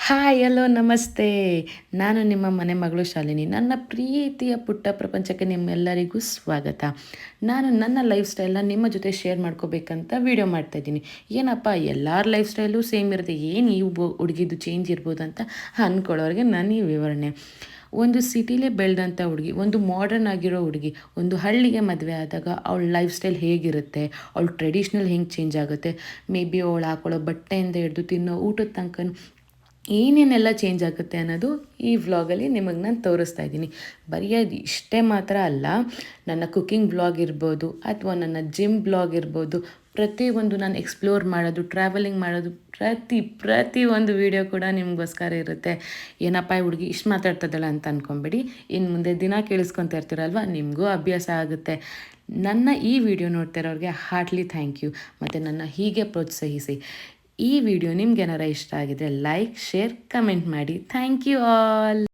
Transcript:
Hi hello ನಮಸ್ತೆ. ನಾನು ನಿಮ್ಮ ಮನೆ ಮಗಳು ಶಾಲಿನಿ. ನನ್ನ ಪ್ರೀತಿಯ ಪುಟ್ಟ ಪ್ರಪಂಚಕ್ಕೆ ನಿಮ್ಮೆಲ್ಲರಿಗೂ ಸ್ವಾಗತ. ನಾನು ನನ್ನ ಲೈಫ್ ಸ್ಟೈಲ್ನ ನಿಮ್ಮ ಜೊತೆ ಶೇರ್ ಮಾಡ್ಕೋಬೇಕಂತ ವಿಡಿಯೋ ಮಾಡ್ತಾಯಿದ್ದೀನಿ. ಏನಪ್ಪ ಎಲ್ಲರ ಲೈಫ್ ಸ್ಟೈಲು ಸೇಮ್ ಇರುತ್ತೆ, ಏನು ಈ ಹುಡುಗಿದು ಚೇಂಜ್ ಇರ್ಬೋದು ಅಂತ ಅಂದ್ಕೊಳ್ಳೋರಿಗೆ ನಾನು ಈ ವಿವರಣೆ. ಒಂದು ಸಿಟಿಲೇ ಬೆಳೆದಂಥ ಹುಡುಗಿ, ಒಂದು ಮಾಡರ್ನ್ ಆಗಿರೋ ಹುಡುಗಿ, ಒಂದು ಹಳ್ಳಿಗೆ ಮದುವೆ ಆದಾಗ ಅವಳ ಲೈಫ್ ಸ್ಟೈಲ್ ಹೇಗಿರುತ್ತೆ, ಅವಳ ಟ್ರೆಡಿಷ್ನಲ್ ಹೆಂಗೆ ಚೇಂಜ್ ಆಗುತ್ತೆ, ಮೇ ಬಿ ಅವಳು ಹಾಕೊಳ್ಳೋ ಬಟ್ಟೆಯಿಂದ ಹಿಡಿದು ತಿನ್ನೋ ಊಟದ ತನಕ ಏನೇನೆಲ್ಲ ಚೇಂಜ್ ಆಗುತ್ತೆ ಅನ್ನೋದು ಈ ವ್ಲಾಗಲ್ಲಿ ನಿಮಗೆ ನಾನು ತೋರಿಸ್ತಾ ಇದ್ದೀನಿ. ಬರೀ ಅದು ಇಷ್ಟೇ ಮಾತ್ರ ಅಲ್ಲ, ನನ್ನ ಕುಕ್ಕಿಂಗ್ ವ್ಲಾಗ್ ಇರ್ಬೋದು ಅಥವಾ ನನ್ನ ಜಿಮ್ ವ್ಲಾಗ್ ಇರ್ಬೋದು, ಪ್ರತಿಯೊಂದು ನಾನು ಎಕ್ಸ್ಪ್ಲೋರ್ ಮಾಡೋದು, ಟ್ರಾವೆಲಿಂಗ್ ಮಾಡೋದು, ಪ್ರತಿ ಒಂದು ವೀಡಿಯೋ ಕೂಡ ನಿಮಗೋಸ್ಕರ ಇರುತ್ತೆ. ಏನಪ್ಪ ಈ ಹುಡುಗಿ ಇಷ್ಟು ಮಾತಾಡ್ತದಲ್ಲ ಅಂತ ಅಂದ್ಕೊಂಬೇಡಿ. ಇನ್ನು ಮುಂದೆ ದಿನ ಕೇಳಿಸ್ಕೊತಾ ಇರ್ತೀರಲ್ವ, ನಿಮಗೂ ಅಭ್ಯಾಸ ಆಗುತ್ತೆ. ನನ್ನ ಈ ವಿಡಿಯೋ ನೋಡ್ತಿರೋರಿಗೆ ಹಾರ್ಟ್ಲಿ ಥ್ಯಾಂಕ್ ಯು. ಮತ್ತು ನನ್ನ ಹೀಗೆ ಪ್ರೋತ್ಸಾಹಿಸಿ. ಈ ವಿಡಿಯೋ ನಿಮ್ಗೆ ಏನಾರ ಇಷ್ಟ ಆಗಿದ್ರೆ ಲೈಕ್, ಶೇರ್, ಕಮೆಂಟ್ ಮಾಡಿ. Thank you all.